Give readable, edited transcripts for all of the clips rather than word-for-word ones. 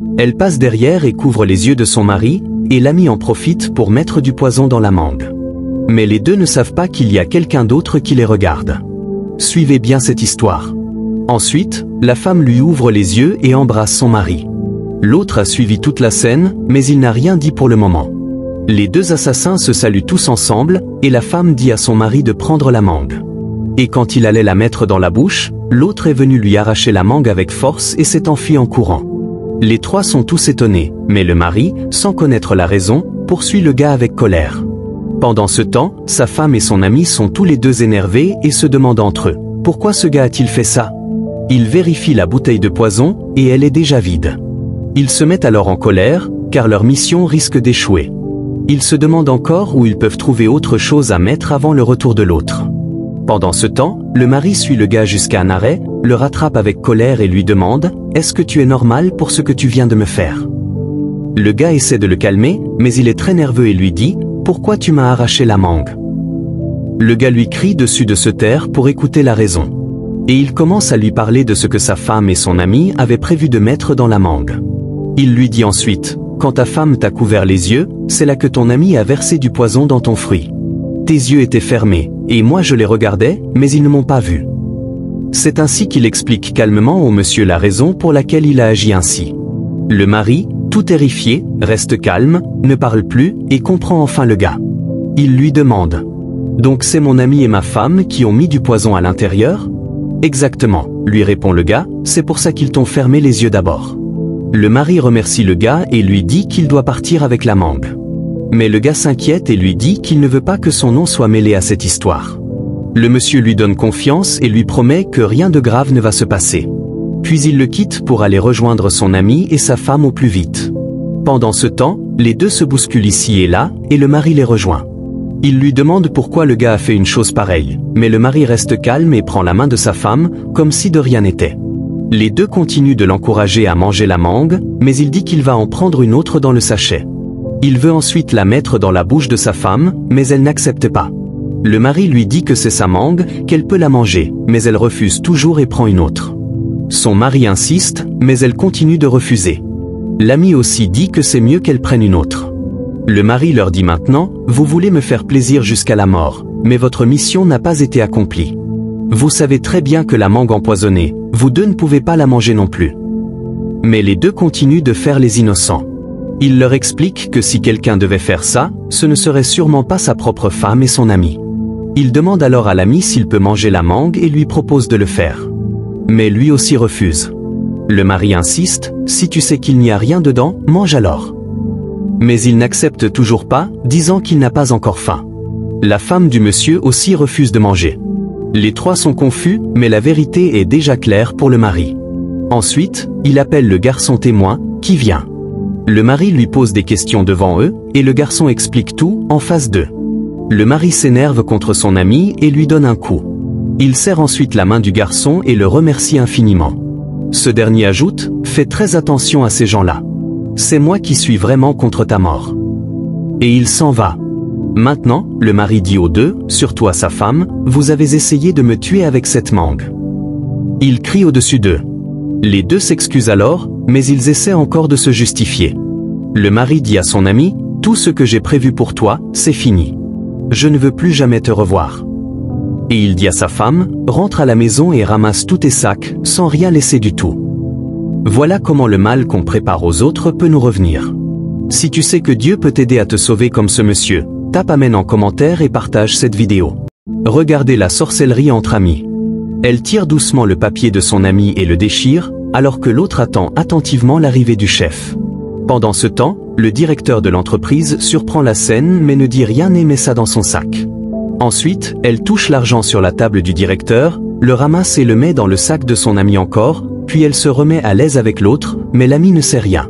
Elle passe derrière et couvre les yeux de son mari, et l'ami en profite pour mettre du poison dans la mangue. Mais les deux ne savent pas qu'il y a quelqu'un d'autre qui les regarde. Suivez bien cette histoire. Ensuite, la femme lui ouvre les yeux et embrasse son mari. L'autre a suivi toute la scène, mais il n'a rien dit pour le moment. Les deux assassins se saluent tous ensemble, et la femme dit à son mari de prendre la mangue. Et quand il allait la mettre dans la bouche, l'autre est venu lui arracher la mangue avec force et s'est enfui en courant. Les trois sont tous étonnés, mais le mari, sans connaître la raison, poursuit le gars avec colère. Pendant ce temps, sa femme et son ami sont tous les deux énervés et se demandent entre eux, pourquoi ce gars a-t-il fait ça? Ils vérifient la bouteille de poison, et elle est déjà vide. Ils se mettent alors en colère, car leur mission risque d'échouer. Ils se demandent encore où ils peuvent trouver autre chose à mettre avant le retour de l'autre. Pendant ce temps, le mari suit le gars jusqu'à un arrêt, le rattrape avec colère et lui demande « Est-ce que tu es normal pour ce que tu viens de me faire ?» Le gars essaie de le calmer, mais il est très nerveux et lui dit « Pourquoi tu m'as arraché la mangue ?» Le gars lui crie dessus de se taire pour écouter la raison. Et il commence à lui parler de ce que sa femme et son ami avaient prévu de mettre dans la mangue. Il lui dit ensuite « Quand ta femme t'a couvert les yeux, c'est là que ton ami a versé du poison dans ton fruit. Tes yeux étaient fermés, et moi je les regardais, mais ils ne m'ont pas vu. » C'est ainsi qu'il explique calmement au monsieur la raison pour laquelle il a agi ainsi. Le mari, tout terrifié, reste calme, ne parle plus, et comprend enfin le gars. Il lui demande « Donc c'est mon ami et ma femme qui ont mis du poison à l'intérieur ?» « Exactement, lui répond le gars, c'est pour ça qu'ils t'ont fermé les yeux d'abord. » Le mari remercie le gars et lui dit qu'il doit partir avec la mangue. Mais le gars s'inquiète et lui dit qu'il ne veut pas que son nom soit mêlé à cette histoire. Le monsieur lui donne confiance et lui promet que rien de grave ne va se passer. Puis il le quitte pour aller rejoindre son ami et sa femme au plus vite. Pendant ce temps, les deux se bousculent ici et là, et le mari les rejoint. Il lui demande pourquoi le gars a fait une chose pareille, mais le mari reste calme et prend la main de sa femme, comme si de rien n'était. Les deux continuent de l'encourager à manger la mangue, mais il dit qu'il va en prendre une autre dans le sachet. Il veut ensuite la mettre dans la bouche de sa femme, mais elle n'accepte pas. Le mari lui dit que c'est sa mangue, qu'elle peut la manger, mais elle refuse toujours et prend une autre. Son mari insiste, mais elle continue de refuser. L'ami aussi dit que c'est mieux qu'elle prenne une autre. Le mari leur dit maintenant, « Vous voulez me faire plaisir jusqu'à la mort, mais votre mission n'a pas été accomplie. Vous savez très bien que la mangue empoisonnée, vous deux ne pouvez pas la manger non plus. » Mais les deux continuent de faire les innocents. Il leur explique que si quelqu'un devait faire ça, ce ne serait sûrement pas sa propre femme et son ami. Il demande alors à l'ami s'il peut manger la mangue et lui propose de le faire. Mais lui aussi refuse. Le mari insiste, « Si tu sais qu'il n'y a rien dedans, mange alors. » Mais il n'accepte toujours pas, disant qu'il n'a pas encore faim. La femme du monsieur aussi refuse de manger. Les trois sont confus, mais la vérité est déjà claire pour le mari. Ensuite, il appelle le garçon témoin, qui vient. Le mari lui pose des questions devant eux, et le garçon explique tout, en face d'eux. Le mari s'énerve contre son ami et lui donne un coup. Il serre ensuite la main du garçon et le remercie infiniment. Ce dernier ajoute, « Fais très attention à ces gens-là. C'est moi qui suis vraiment contre ta mort. » Et il s'en va. Maintenant, le mari dit aux deux, surtout à sa femme, « Vous avez essayé de me tuer avec cette mangue. » Il crie au-dessus d'eux. Les deux s'excusent alors, mais ils essaient encore de se justifier. Le mari dit à son ami, « Tout ce que j'ai prévu pour toi, c'est fini. Je ne veux plus jamais te revoir. » Et il dit à sa femme, « Rentre à la maison et ramasse tous tes sacs, sans rien laisser du tout. » Voilà comment le mal qu'on prépare aux autres peut nous revenir. Si tu sais que Dieu peut t'aider à te sauver comme ce monsieur, tape Amen en commentaire et partage cette vidéo. Regardez la sorcellerie entre amis. Elle tire doucement le papier de son ami et le déchire, alors que l'autre attend attentivement l'arrivée du chef. Pendant ce temps, le directeur de l'entreprise surprend la scène mais ne dit rien et met ça dans son sac. Ensuite, elle touche l'argent sur la table du directeur, le ramasse et le met dans le sac de son ami encore, puis elle se remet à l'aise avec l'autre, mais l'ami ne sait rien.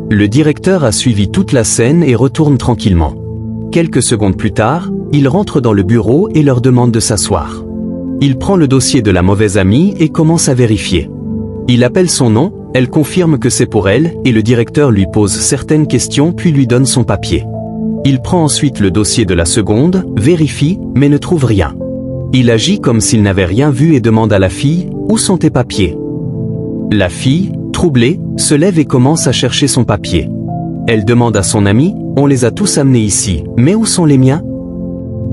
Le directeur a suivi toute la scène et retourne tranquillement. Quelques secondes plus tard, il rentre dans le bureau et leur demande de s'asseoir. Il prend le dossier de la mauvaise amie et commence à vérifier. Il appelle son nom, elle confirme que c'est pour elle et le directeur lui pose certaines questions puis lui donne son papier. Il prend ensuite le dossier de la seconde, vérifie, mais ne trouve rien. Il agit comme s'il n'avait rien vu et demande à la fille, « Où sont tes papiers ?» La fille, troublée, se lève et commence à chercher son papier. Elle demande à son ami, on les a tous amenés ici, mais où sont les miens?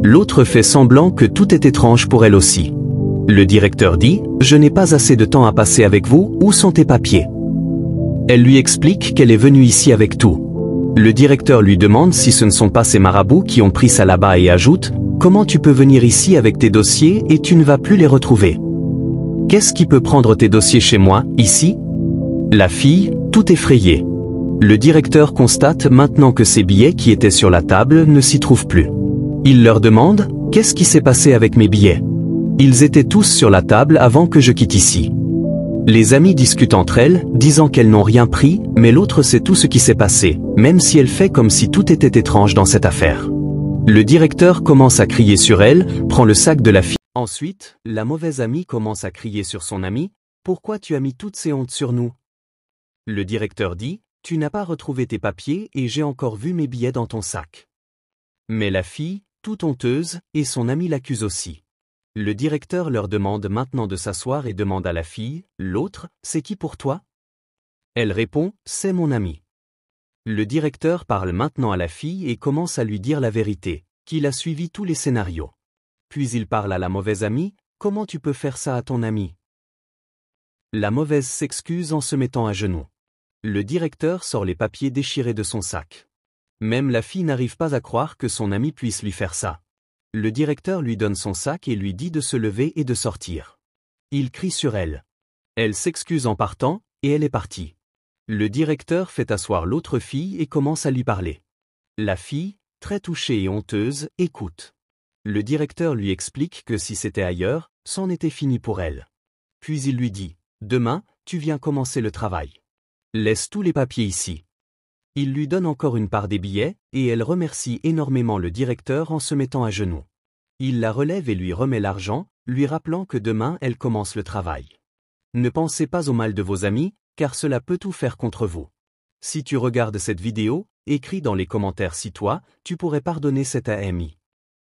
L'autre fait semblant que tout est étrange pour elle aussi. Le directeur dit, je n'ai pas assez de temps à passer avec vous, où sont tes papiers? Elle lui explique qu'elle est venue ici avec tout. Le directeur lui demande si ce ne sont pas ces marabouts qui ont pris ça là-bas et ajoute, comment tu peux venir ici avec tes dossiers et tu ne vas plus les retrouver? Qu'est-ce qui peut prendre tes dossiers chez moi, ici? La fille, tout effrayée. Le directeur constate maintenant que ces billets qui étaient sur la table ne s'y trouvent plus. Il leur demande, qu'est-ce qui s'est passé avec mes billets? Ils étaient tous sur la table avant que je quitte ici. Les amies discutent entre elles, disant qu'elles n'ont rien pris, mais l'autre sait tout ce qui s'est passé, même si elle fait comme si tout était étrange dans cette affaire. Le directeur commence à crier sur elle, prend le sac de la fille. Ensuite, la mauvaise amie commence à crier sur son ami, « Pourquoi tu as mis toutes ces hontes sur nous ?» Le directeur dit, « Tu n'as pas retrouvé tes papiers et j'ai encore vu mes billets dans ton sac. » Mais la fille, toute honteuse, et son ami l'accuse aussi. Le directeur leur demande maintenant de s'asseoir et demande à la fille, « L'autre, c'est qui pour toi ?» Elle répond, « C'est mon ami. » Le directeur parle maintenant à la fille et commence à lui dire la vérité, qu'il a suivi tous les scénarios. Puis il parle à la mauvaise amie, « Comment tu peux faire ça à ton ami ?» La mauvaise s'excuse en se mettant à genoux. Le directeur sort les papiers déchirés de son sac. Même la fille n'arrive pas à croire que son ami puisse lui faire ça. Le directeur lui donne son sac et lui dit de se lever et de sortir. Il crie sur elle. Elle s'excuse en partant, et elle est partie. Le directeur fait asseoir l'autre fille et commence à lui parler. La fille, très touchée et honteuse, écoute. Le directeur lui explique que si c'était ailleurs, c'en était fini pour elle. Puis il lui dit, « Demain, tu viens commencer le travail. Laisse tous les papiers ici. » Il lui donne encore une part des billets, et elle remercie énormément le directeur en se mettant à genoux. Il la relève et lui remet l'argent, lui rappelant que demain elle commence le travail. Ne pensez pas au mal de vos amis, car cela peut tout faire contre vous. Si tu regardes cette vidéo, écris dans les commentaires si toi, tu pourrais pardonner cet ami.